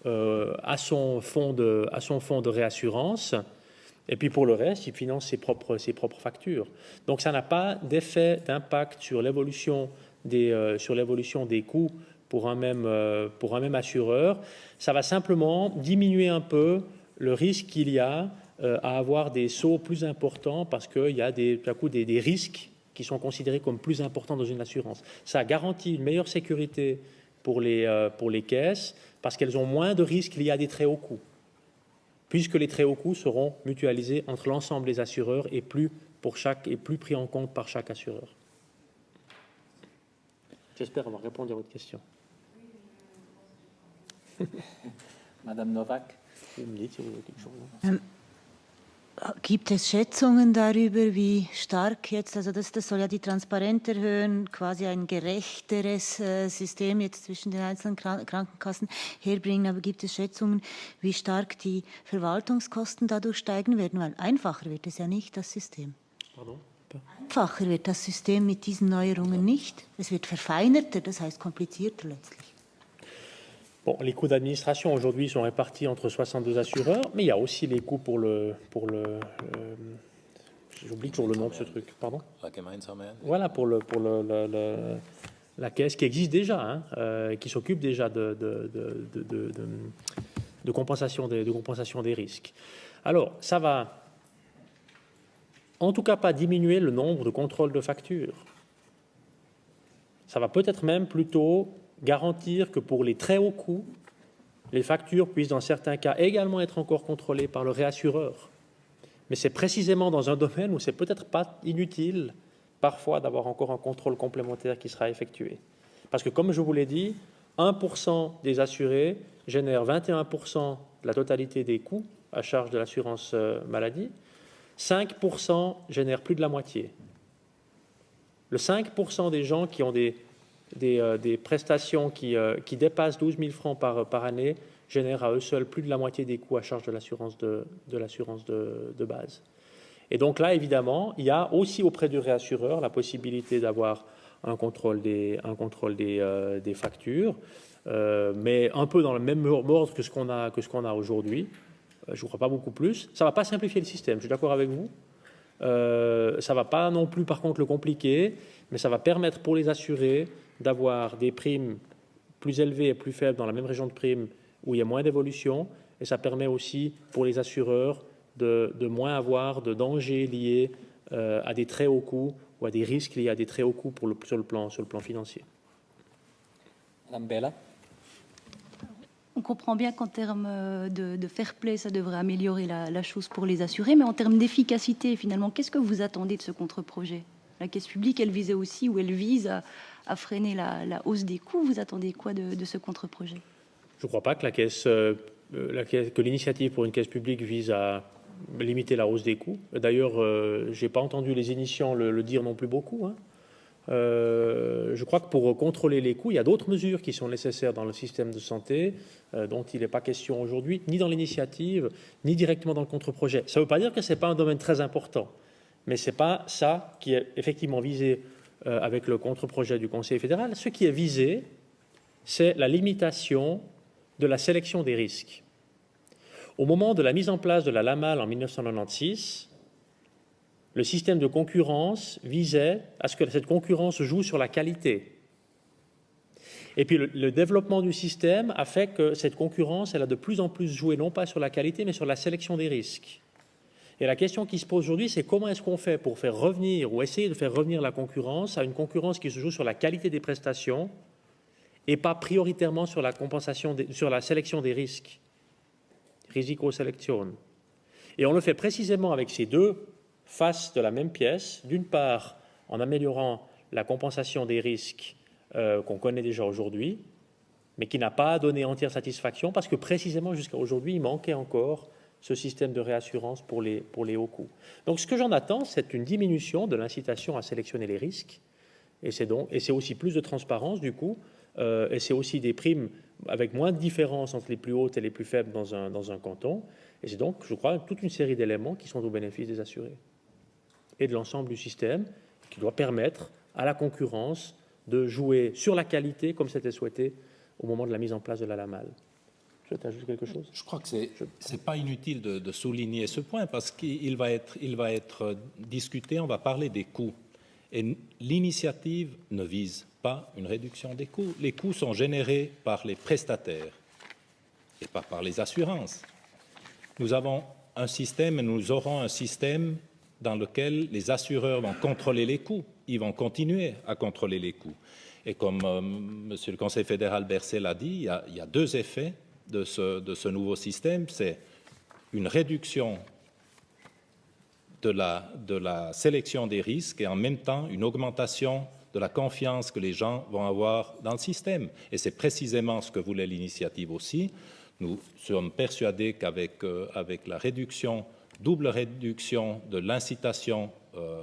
à son fonds de réassurance. Et puis pour le reste, il finance ses propres factures. Donc ça n'a pas d'impact sur l'évolution des coûts pour un même assureur. Ça va simplement diminuer un peu le risque qu'il y a à avoir des sauts plus importants parce qu'il y a tout à coup des risques qui sont considérés comme plus importants dans une assurance. Ça garantit une meilleure sécurité pour les caisses parce qu'elles ont moins de risques liés à des très hauts coûts, puisque les très hauts coûts seront mutualisés entre l'ensemble des assureurs et plus pris en compte par chaque assureur. J'espère avoir répondu à votre question. Madame Novak. Gibt es Schätzungen darüber, wie stark jetzt, also das soll ja die Transparenz erhöhen, quasi ein gerechteres System jetzt zwischen den einzelnen Krankenkassen herbringen, aber gibt es Schätzungen, wie stark die Verwaltungskosten dadurch steigen werden? Weil einfacher wird es ja nicht, das System. Pardon? Einfacher wird das System mit diesen Neuerungen nicht. Es wird verfeinerter, das heißt komplizierter letztlich. Bon, les coûts d'administration aujourd'hui sont répartis entre 62 assureurs, mais il y a aussi les coûts pour le j'oublie toujours le nom de ce truc, pardon. Voilà, pour la caisse qui existe déjà, qui s'occupe déjà de compensation des risques. Alors, ça va en tout cas pas diminuer le nombre de contrôles de factures. Ça va peut-être même plutôt garantir que pour les très hauts coûts, les factures puissent dans certains cas également être encore contrôlées par le réassureur. Mais c'est précisément dans un domaine où c'est peut-être pas inutile parfois d'avoir encore un contrôle complémentaire qui sera effectué. Parce que comme je vous l'ai dit, 1% des assurés génèrent 21% de la totalité des coûts à charge de l'assurance maladie, 5% génèrent plus de la moitié. Le 5% des gens qui ont des prestations qui dépassent 12 000 francs par année génèrent à eux seuls plus de la moitié des coûts à charge de l'assurance de base. Et donc là, évidemment, il y a aussi auprès du réassureur la possibilité d'avoir un contrôle des factures, mais un peu dans le même ordre que ce qu'on a aujourd'hui. Je ne crois pas beaucoup plus. Ça ne va pas simplifier le système, je suis d'accord avec vous. Ça ne va pas non plus, par contre, le compliquer, mais ça va permettre pour les assurés d'avoir des primes plus élevées et plus faibles dans la même région de primes où il y a moins d'évolution, et ça permet aussi pour les assureurs de moins avoir de dangers liés à des très hauts coûts ou à des risques liés à des très hauts coûts sur le plan financier. Madame Bella. On comprend bien qu'en termes de fair play, ça devrait améliorer la chose pour les assurés, mais en termes d'efficacité, finalement, qu'est-ce que vous attendez de ce contre-projet? La caisse publique, elle visait aussi, ou elle vise à freiner la hausse des coûts. Vous attendez quoi de ce contre-projet? Je ne crois pas que que l'initiative pour une caisse publique vise à limiter la hausse des coûts. D'ailleurs, je n'ai pas entendu les initiants le dire non plus beaucoup. Hein. Je crois que pour contrôler les coûts, il y a d'autres mesures qui sont nécessaires dans le système de santé, dont il n'est pas question aujourd'hui, ni dans l'initiative, ni directement dans le contre-projet. Ça ne veut pas dire que ce n'est pas un domaine très important, mais ce n'est pas ça qui est effectivement visé avec le contre-projet du Conseil fédéral. Ce qui est visé, c'est la limitation de la sélection des risques. Au moment de la mise en place de la LAMAL en 1996, le système de concurrence visait à ce que cette concurrence joue sur la qualité. Et puis le développement du système a fait que cette concurrence, elle a de plus en plus joué non pas sur la qualité, mais sur la sélection des risques. Et la question qui se pose aujourd'hui, c'est comment est-ce qu'on fait pour faire revenir ou essayer de faire revenir la concurrence à une concurrence qui se joue sur la qualité des prestations et pas prioritairement sur la compensation, sur la sélection des risques. Risiko-selection. Et on le fait précisément avec ces deux faces de la même pièce, d'une part en améliorant la compensation des risques qu'on connaît déjà aujourd'hui, mais qui n'a pas donné entière satisfaction parce que précisément jusqu'à aujourd'hui, il manquait encore ce système de réassurance pour les hauts coûts. Donc ce que j'en attends, c'est une diminution de l'incitation à sélectionner les risques, et c'est aussi plus de transparence du coup, et c'est aussi des primes avec moins de différence entre les plus hautes et les plus faibles dans un canton, et c'est donc, je crois, toute une série d'éléments qui sont au bénéfice des assurés et de l'ensemble du système, qui doit permettre à la concurrence de jouer sur la qualité comme c'était souhaité au moment de la mise en place de la LAMAL. Tu veux ajouter quelque chose ? Je crois que ce n'est pas inutile de souligner ce point parce qu'il va être discuté, on va parler des coûts. Et l'initiative ne vise pas une réduction des coûts. Les coûts sont générés par les prestataires et pas par les assurances. Nous avons un système et nous aurons un système dans lequel les assureurs vont contrôler les coûts. Ils vont continuer à contrôler les coûts. Et comme Monsieur le Conseil fédéral Berset l'a dit, il y a deux effets de ce nouveau système. C'est une réduction de la sélection des risques et en même temps une augmentation de la confiance que les gens vont avoir dans le système. Et c'est précisément ce que voulait l'initiative aussi. Nous sommes persuadés qu'avec la double réduction de l'incitation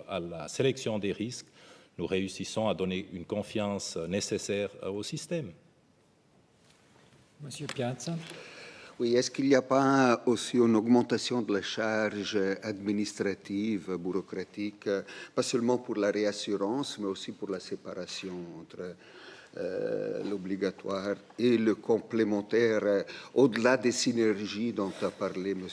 à la sélection des risques, nous réussissons à donner une confiance nécessaire au système. Monsieur Piazza. Oui, est-ce qu'il n'y a pas aussi une augmentation de la charge administrative, bureaucratique, pas seulement pour la réassurance, mais aussi pour la séparation entre l'obligatoire et le complémentaire, au-delà des synergies dont a parlé M.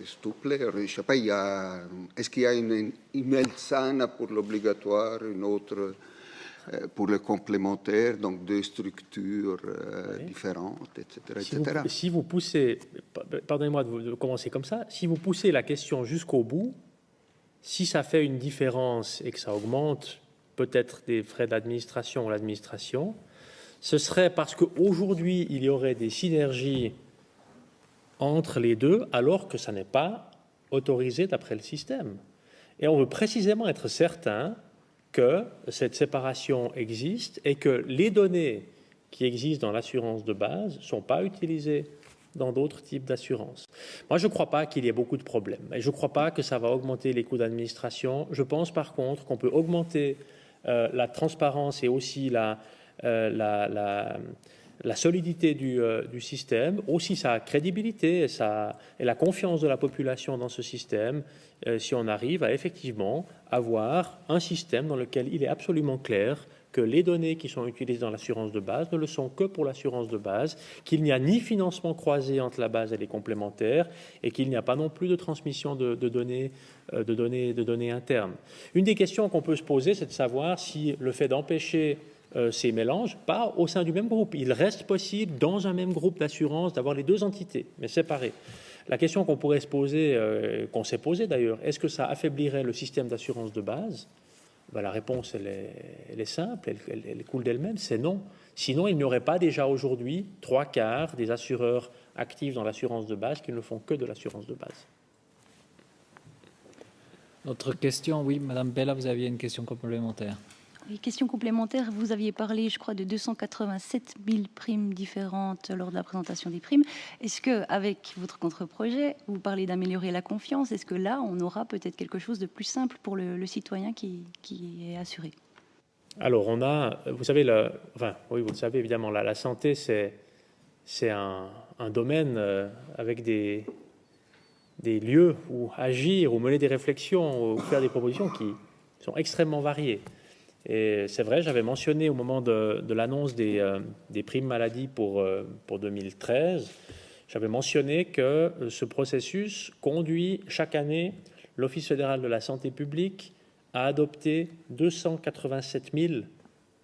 Stupler? Je ne sais pas, est-ce qu'il y a une email sana pour l'obligatoire, une autre pour le complémentaire, donc deux structures différentes, etc. Si vous poussez, pardonnez-moi de commencer comme ça, si vous poussez la question jusqu'au bout, si ça fait une différence et que ça augmente peut-être des frais d'administration ou l'administration, ce serait parce qu'aujourd'hui, il y aurait des synergies entre les deux, alors que ça n'est pas autorisé d'après le système. Et on veut précisément être certain que cette séparation existe et que les données qui existent dans l'assurance de base ne sont pas utilisées dans d'autres types d'assurances. Moi, je ne crois pas qu'il y ait beaucoup de problèmes et je ne crois pas que ça va augmenter les coûts d'administration. Je pense par contre qu'on peut augmenter la transparence et aussi la solidité du système, aussi sa crédibilité et la confiance de la population dans ce système, si on arrive à effectivement avoir un système dans lequel il est absolument clair que les données qui sont utilisées dans l'assurance de base ne le sont que pour l'assurance de base, qu'il n'y a ni financement croisé entre la base et les complémentaires et qu'il n'y a pas non plus de transmission de données internes. Une des questions qu'on peut se poser, c'est de savoir si le fait d'empêcher ces mélanges, pas au sein du même groupe. Il reste possible, dans un même groupe d'assurance, d'avoir les deux entités, mais séparées. La question qu'on pourrait se poser, qu'on s'est posée d'ailleurs, est-ce que ça affaiblirait le système d'assurance de base ? Ben, la réponse, elle est simple, elle coule d'elle-même, c'est non. Sinon, il n'y aurait pas déjà aujourd'hui 3/4 des assureurs actifs dans l'assurance de base qui ne font que de l'assurance de base. Autre question, oui, Madame Bella, vous aviez une question complémentaire. Oui, question complémentaire. Vous aviez parlé, je crois, de 287 000 primes différentes lors de la présentation des primes. Est-ce qu'avec votre contre-projet, vous parlez d'améliorer la confiance? Est-ce que là, on aura peut-être quelque chose de plus simple pour le citoyen qui est assuré? Alors, on a, vous savez, oui, vous le savez évidemment, la santé, c'est un domaine avec des lieux où agir, où mener des réflexions, où faire des propositions qui sont extrêmement variées. Et c'est vrai, j'avais mentionné au moment de l'annonce des primes maladie pour 2013, j'avais mentionné que ce processus conduit chaque année l'Office fédéral de la santé publique à adopter 287 000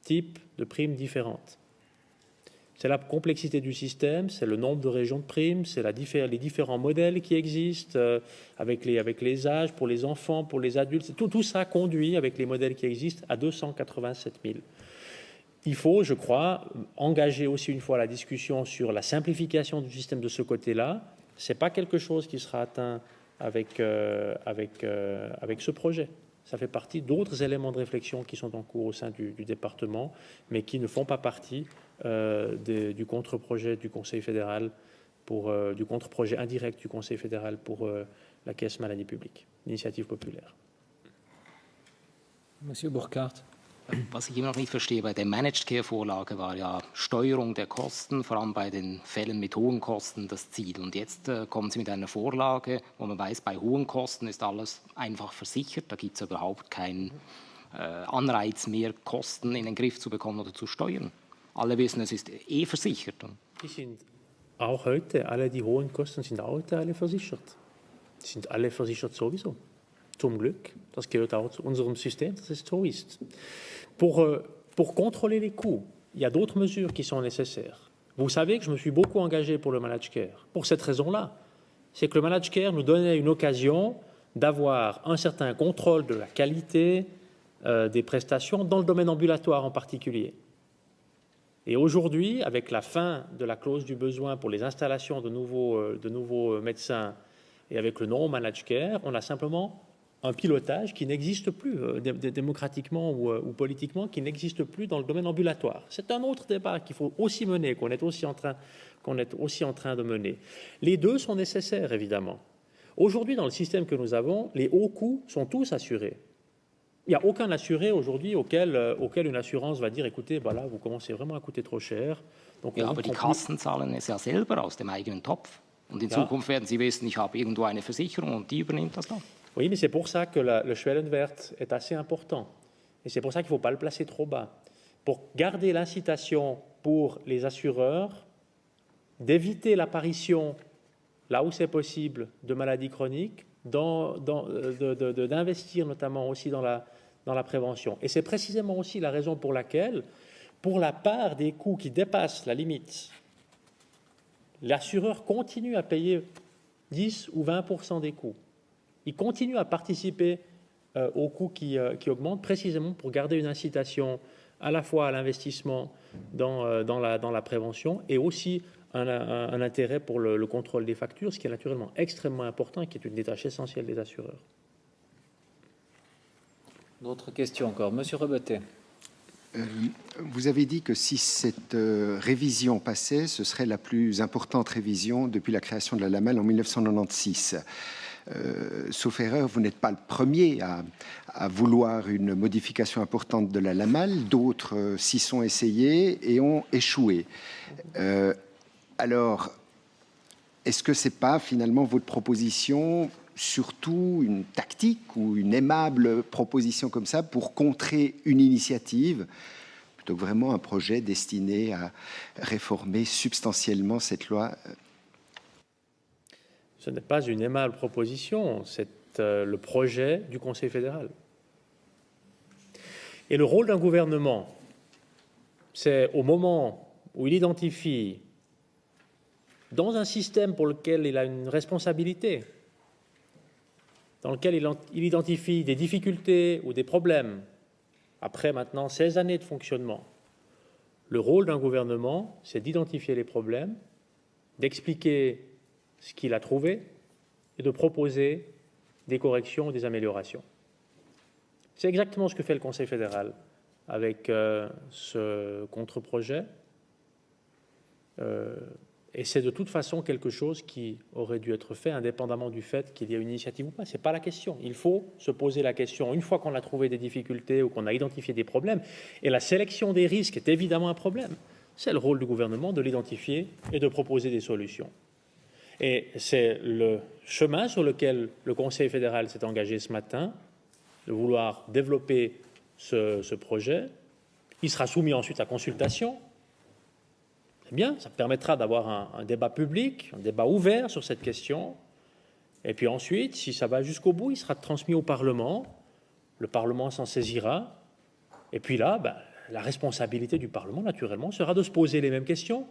types de primes différentes. C'est la complexité du système, c'est le nombre de régions de primes, c'est les différents modèles qui existent avec les âges, pour les enfants, pour les adultes. Tout ça conduit, avec les modèles qui existent, à 287 000. Il faut, je crois, engager aussi une fois la discussion sur la simplification du système de ce côté-là. Ce n'est pas quelque chose qui sera atteint avec ce projet. Ça fait partie d'autres éléments de réflexion qui sont en cours au sein du département, mais qui ne font pas partie du contre-projet du Conseil fédéral, du contre-projet indirect du Conseil fédéral pour la Caisse Maladie Publique, l'initiative populaire. Monsieur Burkhardt. Was ich immer noch nicht verstehe, bei der Managed Care-Vorlage war ja Steuerung der Kosten, vor allem bei den Fällen mit hohen Kosten, das Ziel. Und jetzt kommen Sie mit einer Vorlage, wo man weiß, bei hohen Kosten ist alles einfach versichert. Da gibt es überhaupt keinen Anreiz mehr, Kosten in den Griff zu bekommen oder zu steuern. Alle wissen, es ist versichert. Die sind auch heute, alle die hohen Kosten sind auch heute alle versichert. Die sind alle versichert sowieso. Zum Glück, das gehört auch zu unserem System, dass es so ist. Pour contrôler les coûts, il y a d'autres mesures qui sont nécessaires. Vous savez que je me suis beaucoup engagé pour le managed care. Pour cette raison-là, c'est que le managed care nous donnait une occasion d'avoir un certain contrôle de la qualité des prestations dans le domaine ambulatoire en particulier. Et aujourd'hui, avec la fin de la clause du besoin pour les installations de nouveaux médecins et avec le non-managed care, on a simplement un pilotage qui n'existe plus démocratiquement ou politiquement, qui n'existe plus dans le domaine ambulatoire. C'est un autre débat qu'il faut aussi mener, qu'on est aussi en train de mener. Les deux sont nécessaires, évidemment. Aujourd'hui, dans le système que nous avons, les hauts coûts sont tous assurés. Il n'y a aucun assuré aujourd'hui auquel une assurance va dire, écoutez, voilà, vous commencez vraiment à coûter trop cher. Donc, ja, aber die Kassen zahlen es ja selber aus dem eigenen Topf. Und in Zukunft werden Sie wissen, ich habe irgendwo eine Versicherung und die übernimmt das dann. Oui, mais c'est pour ça que le Schwellenwert est assez important. Et c'est pour ça qu'il ne faut pas le placer trop bas. Pour garder l'incitation pour les assureurs d'éviter l'apparition, là où c'est possible, de maladies chroniques, d'investir notamment aussi dans la prévention. Et c'est précisément aussi la raison pour laquelle, pour la part des coûts qui dépassent la limite, l'assureur continue à payer 10 ou 20% des coûts. Il continue à participer aux coûts qui augmentent, précisément pour garder une incitation à la fois à l'investissement dans la prévention et aussi un intérêt pour le contrôle des factures, ce qui est naturellement extrêmement important et qui est une des tâches essentielles des assureurs. D'autres questions encore. Monsieur Rebetet. Vous avez dit que si cette révision passait, ce serait la plus importante révision depuis la création de la LAMAL en 1996. Sauf erreur, vous n'êtes pas le premier à vouloir une modification importante de la LAMAL. D'autres s'y sont essayés et ont échoué. Alors, est-ce que ce n'est pas finalement votre proposition, surtout une tactique ou une aimable proposition comme ça pour contrer une initiative, plutôt que vraiment un projet destiné à réformer substantiellement cette loi? Ce n'est pas une aimable proposition, c'est le projet du Conseil fédéral. Et le rôle d'un gouvernement, c'est au moment où il identifie, dans un système pour lequel il a une responsabilité, dans lequel il identifie des difficultés ou des problèmes, après maintenant 16 années de fonctionnement, le rôle d'un gouvernement, c'est d'identifier les problèmes, d'expliquer ce qu'il a trouvé et de proposer des corrections ou des améliorations. C'est exactement ce que fait le Conseil fédéral avec ce contre-projet. Et c'est de toute façon quelque chose qui aurait dû être fait indépendamment du fait qu'il y ait une initiative ou pas. Ce n'est pas la question. Il faut se poser la question une fois qu'on a trouvé des difficultés ou qu'on a identifié des problèmes. Et la sélection des risques est évidemment un problème. C'est le rôle du gouvernement de l'identifier et de proposer des solutions. Et c'est le chemin sur lequel le Conseil fédéral s'est engagé ce matin, de vouloir développer ce projet. Il sera soumis ensuite à consultation. C'est bien, ça permettra d'avoir un débat public, un débat ouvert sur cette question. Et puis ensuite, si ça va jusqu'au bout, il sera transmis au Parlement. Le Parlement s'en saisira. Et puis là, la responsabilité du Parlement, naturellement, sera de se poser les mêmes questions.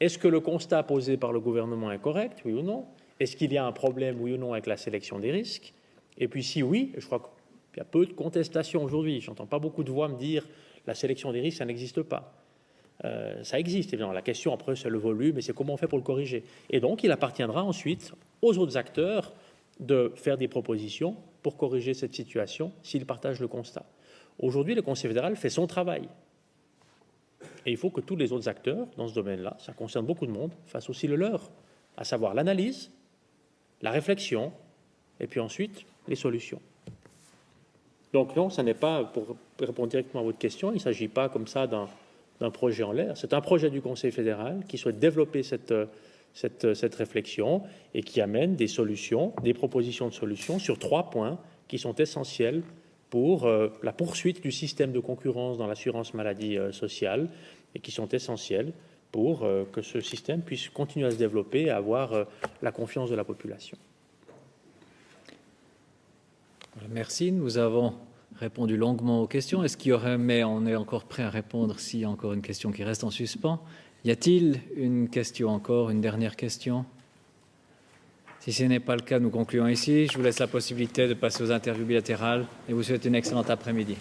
Est-ce que le constat posé par le gouvernement est correct, oui ou non? Est-ce qu'il y a un problème, oui ou non, avec la sélection des risques? Et puis si oui, je crois qu'il y a peu de contestation aujourd'hui. Je n'entends pas beaucoup de voix me dire la sélection des risques, ça n'existe pas. Ça existe, évidemment. La question, après, c'est le volume et c'est comment on fait pour le corriger. Et donc, il appartiendra ensuite aux autres acteurs de faire des propositions pour corriger cette situation s'ils partagent le constat. Aujourd'hui, le Conseil fédéral fait son travail. Et il faut que tous les autres acteurs dans ce domaine-là, ça concerne beaucoup de monde, fassent aussi le leur, à savoir l'analyse, la réflexion et puis ensuite les solutions. Donc non, ça n'est pas, pour répondre directement à votre question, il ne s'agit pas comme ça d'un projet en l'air. C'est un projet du Conseil fédéral qui souhaite développer cette réflexion et qui amène des solutions, des propositions de solutions sur 3 points qui sont essentiels pour la poursuite du système de concurrence dans l'assurance maladie sociale et qui sont essentiels pour que ce système puisse continuer à se développer et avoir la confiance de la population. Merci. Nous avons répondu longuement aux questions. Est-ce qu'il y aurait, mais on est encore prêt à répondre s'il y a encore une question qui reste en suspens. Y a-t-il une question encore, une dernière question? Si ce n'est pas le cas, nous concluons ici. Je vous laisse la possibilité de passer aux interviews bilatérales et vous souhaite une excellente après-midi.